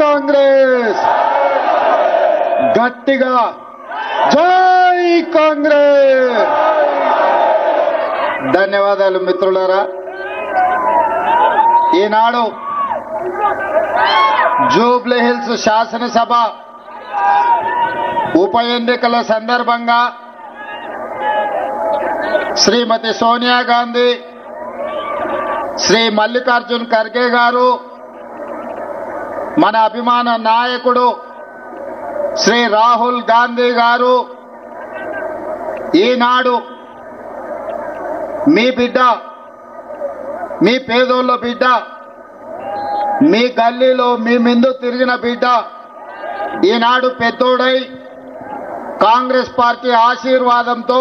కాంగ్రెస్ గట్టిగా జై కాంగ్రెస్. ధన్యవాదాలు మిత్రులారా. ఈనాడు జూబ్లీ హిల్స్ శాసనసభ ఉప ఎన్నికల సందర్భంగా శ్రీమతి సోనియా గాంధీ, శ్రీ మల్లికార్జున్ ఖర్గే గారు, మన అభిమాన నాయకుడు శ్రీ రాహుల్ గాంధీ గారు ఈనాడు మీ బిడ్డ, మీ పేదోళ్ళ బిడ్డ, మీ గల్లీలో మీ ముందు తిరిగిన బిడ్డ ఈనాడు పెద్దోడై కాంగ్రెస్ పార్టీ ఆశీర్వాదంతో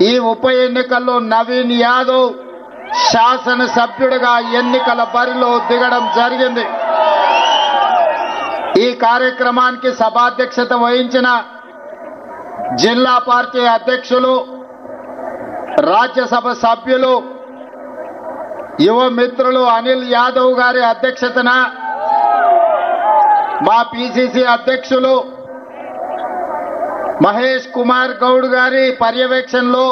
ఈ ఉప ఎన్నికల్లో నవీన్ యాదవ్ శాసనసభ్యుడిగా ఎన్నికల బరిలో దిగడం జరిగింది. ఈ కార్యక్రమానికి సభాధ్యక్షత వహించిన జిల్లా పార్టీ అధ్యక్షులు, రాజ్యసభ సభ్యులు, యువ మిత్రులు అనిల్ యాదవ్ గారి అధ్యక్షతన, మా పిసిసి అధ్యక్షులు మహేష్ కుమార్ గౌడ్ గారి పర్యవేక్షణలో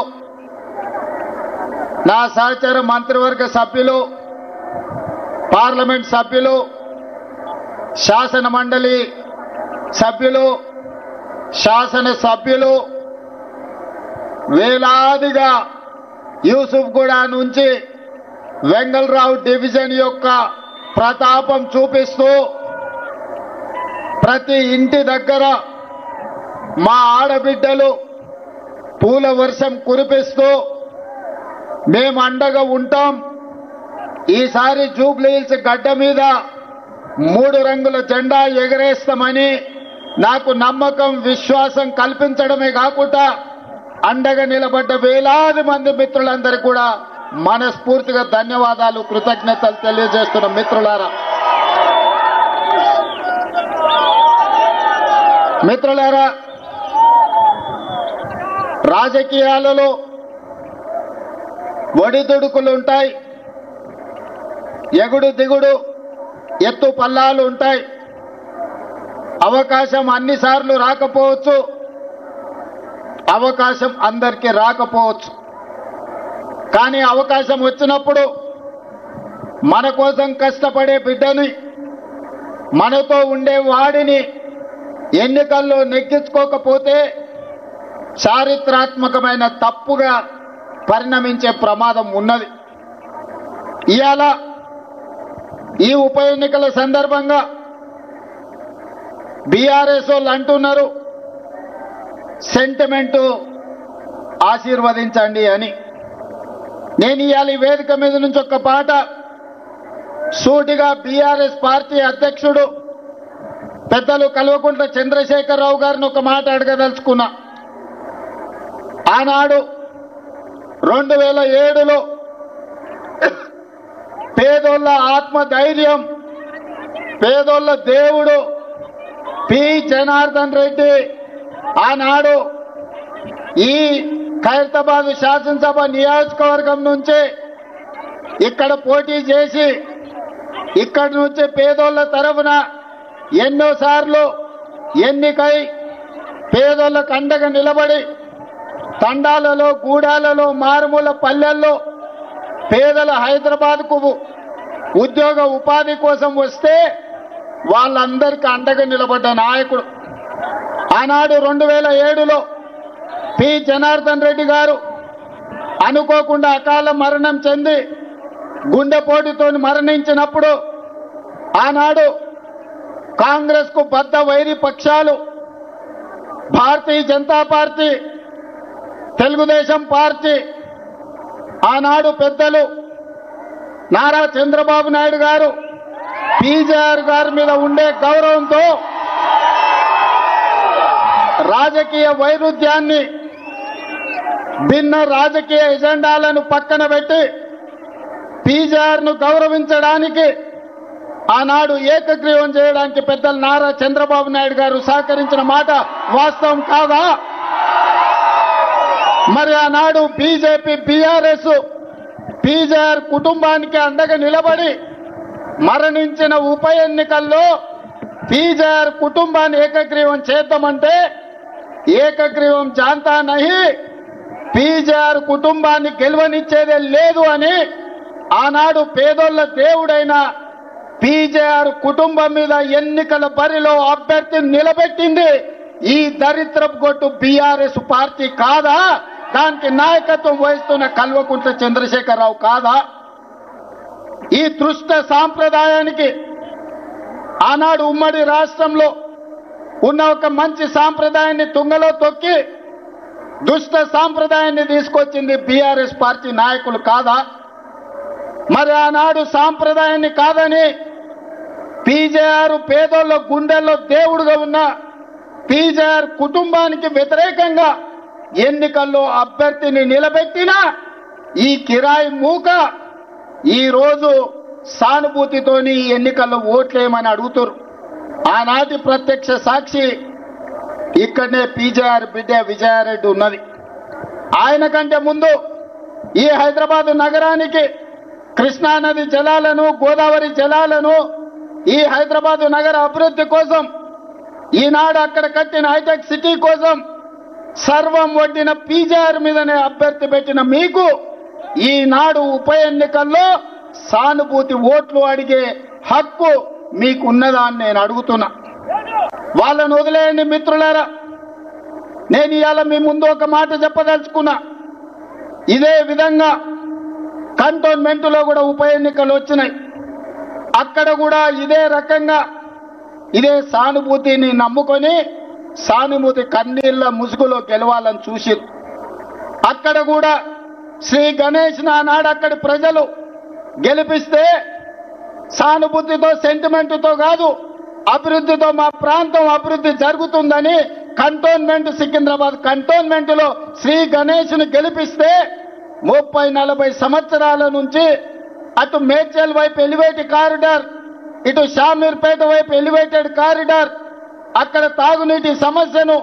నా సహచర మంత్రివర్గ సభ్యులు, పార్లమెంట్ సభ్యులు, శాసన మండలి సభ్యులు, శాసన సభ్యులు వేలాదిగా యూసుఫ్గూడ నుంచి వెంగళరావు డివిజన్ యొక్క ప్రతాపం చూపిస్తూ ప్రతి ఇంటి దగ్గర మా ఆడబిడ్డలు పూల వర్షం కురిపిస్తూ మేము అండగా ఉంటాం, ఈసారి జూబ్లీ హిల్స్ గడ్డ మీద 3 రంగుల జెండా ఎగరేస్తామని నాకు నమ్మకం, విశ్వాసం కల్పించడమే కాకుండా అండగా నిలబడ్డ వేలాది మంది మిత్రులందరికీ కూడా మనస్ఫూర్తిగా ధన్యవాదాలు, కృతజ్ఞతలు తెలియజేస్తున్న మిత్రులారా. మిత్రులారా, రాజకీయాలలో ఒడిదుడుకులు ఉంటాయి, ఎగుడు దిగుడు, ఎత్తు పల్లాలు ఉంటాయి. అవకాశం అన్నిసార్లు రాకపోవచ్చు, అవకాశం అందరికీ రాకపోవచ్చు. కానీ అవకాశం వచ్చినప్పుడు మన కోసం కష్టపడే బిడ్డని, మనతో ఉండే వాడిని ఎన్నికల్లో నెగ్గించుకోకపోతే చారిత్రాత్మకమైన తప్పుగా పరిణమించే ప్రమాదం ఉన్నది. ఇవాళ ఈ ఉప ఎన్నికల సందర్భంగా బీఆర్ఎస్ వాళ్ళు అంటున్నారు సెంటిమెంటు ఆశీర్వదించండి అని. నేను ఇవాళ ఈ వేదిక మీద నుంచి ఒక పాట సూటిగా బీఆర్ఎస్ పార్టీ అధ్యక్షుడు పెద్దలు కల్వకుంట్ల చంద్రశేఖరరావు గారిని ఒక మాట అడగదలుచుకున్నా. ఆనాడు 2007లో పేదోళ్ళ ఆత్మధైర్యం, పేదోళ్ళ దేవుడు పి జనార్దన్ రెడ్డి ఆనాడు ఈ ఖైరతాబాద్ శాసనసభ నియోజకవర్గం నుంచి ఇక్కడ పోటీ చేసి ఇక్కడి నుంచి పేదోళ్ళ తరఫున ఎన్నోసార్లు ఎన్నికై పేదోళ్ళకు అండగా నిలబడి తండాలలో, గూడాలలో, మారుమూల పల్లెల్లో పేదల హైదరాబాద్కు ఉద్యోగ ఉపాధి కోసం వస్తే వాళ్ళందరికీ అండగా నిలబడ్డ నాయకుడు. ఆనాడు 2007లో పి జనార్దన్ రెడ్డి గారు అనుకోకుండా అకాల మరణం చెంది గుండెపోటుతో మరణించినప్పుడు ఆనాడు కాంగ్రెస్ కు బద్ద వైరి పక్షాలు భారతీయ జనతా పార్టీ, తెలుగుదేశం పార్టీ, ఆనాడు పెద్దలు నారా చంద్రబాబు నాయుడు గారు పీజేఆర్ గారి మీద ఉండే గౌరవంతో రాజకీయ వైరుధ్యాన్ని, భిన్న రాజకీయ ఎజెండాలను పక్కన పెట్టి పీజేఆర్ ను గౌరవించడానికి ఆనాడు ఏకగ్రీవం చేయడానికి పెద్దలు నారా చంద్రబాబు నాయుడు గారు సహకరించిన మాట వాస్తవం కాదా? మరి ఆనాడు బీజేపీ, బీఆర్ఎస్ పీజేఆర్ కుటుంబానికి అండగా నిలబడి మరణించిన ఉప ఎన్నికల్లో పీజేఆర్ కుటుంబాన్ని ఏకగ్రీవం చేద్దామంటే ఏకగ్రీవం జాంతా నహి, పీజేఆర్ కుటుంబాన్ని గెలవనిచ్చేదే లేదు అని ఆనాడు పేదోళ్ల దేవుడైన పీజేఆర్ కుటుంబం మీద ఎన్నికల బరిలో అభ్యర్థిని నిలబెట్టింది ఈ దరిద్రపు గొట్టు బీఆర్ఎస్ పార్టీ కాదా? దానికి నాయకత్వం వహిస్తున్న కల్వకుంట్ల చంద్రశేఖరరావు కాదా? ఈ దృష్ట సాంప్రదాయానికి ఆనాడు ఉమ్మడి రాష్ట్రంలో ఉన్న ఒక మంచి సాంప్రదాయాన్ని తుంగలో తొక్కి దుష్ట సాంప్రదాయాన్ని తీసుకొచ్చింది బీఆర్ఎస్ పార్టీ నాయకులు కాదా? మరి ఆనాడు సాంప్రదాయాన్ని కాదని పీజేఆర్ పేదోళ్ళ గుండెల్లో దేవుడుగా ఉన్న పీజేఆర్ కుటుంబానికి వ్యతిరేకంగా ఎన్నికల్లో అభ్యర్థిని నిలబెట్టిన ఈ కిరాయి మూక ఈ రోజు సానుభూతితోని ఎన్నికల్లో ఓట్లేయమని అడుగుతారు. ఆనాటి ప్రత్యక్ష సాక్షి ఇక్కడనే పీజేఆర్ బిడ్డ విజయారెడ్డి ఉన్నది. ఆయన కంటే ముందు ఈ హైదరాబాద్ నగరానికి కృష్ణానది జలాలను, గోదావరి జలాలను, ఈ హైదరాబాద్ నగర అభివృద్ధి కోసం, ఈనాడు అక్కడ కట్టిన హైటెక్ సిటీ కోసం సర్వం వడ్డిన పీజేఆర్ మీదనే అభ్యర్థి పెట్టిన మీకు ఈనాడు ఉప ఎన్నికల్లో సానుభూతి ఓట్లు అడిగే హక్కు మీకున్నదా అని నేను అడుగుతున్నా. వాళ్ళను వదిలేయండి మిత్రులారా. నేను ఇవాళ మీ ముందు ఒక మాట చెప్పదలుచుకున్నా. ఇదే విధంగా కంటోన్మెంట్లో కూడా ఉప ఎన్నికలు వచ్చినాయి. అక్కడ కూడా ఇదే రకంగా ఇదే సానుభూతిని నమ్ముకొని సానుభూతి కన్నీళ్ల ముసుగులో గెలవాలని చూసి అక్కడ కూడా శ్రీ గణేష్ నాడు అక్కడి ప్రజలు గెలిపిస్తే సానుభూతితో సెంటిమెంటుతో కాదు, అభివృద్ధితో మా ప్రాంతం అభివృద్ధి జరుగుతుందని కంటోన్మెంట్ సికింద్రాబాద్ కంటోన్మెంట్ లో శ్రీ గణేష్ ను గెలిపిస్తే 30-40 సంవత్సరాల నుంచి అటు మేడ్చల్ వైపు ఎలివేటెడ్ కారిడార్, ఇటు షామీర్పేట వైపు ఎలివేటెడ్ కారిడార్, అక్కడ తాగునీటి సమస్యను,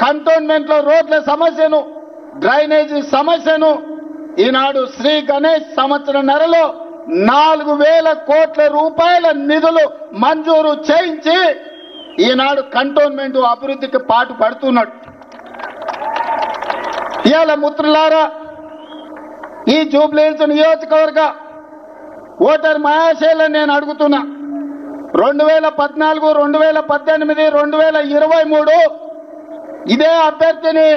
కంటోన్మెంట్ లో రోడ్ల సమస్యను, డ్రైనేజీ సమస్యను ఈనాడు శ్రీ గణేష్ సంవత్సరన్నరలో 4,000 కోట్ల రూపాయల నిధులు మంజూరు చేయించి ఈనాడు కంటోన్మెంట్ అభివృద్ధికి పాటు పడుతున్నాడు. ఇవాళ మిత్రులారా, ఈ జూబ్లీహిల్స్ నియోజకవర్గ ఓటర్ మహాశైలను నేను అడుగుతున్నా. 2014, 2018, 2023 ఇదే అభ్యర్థిని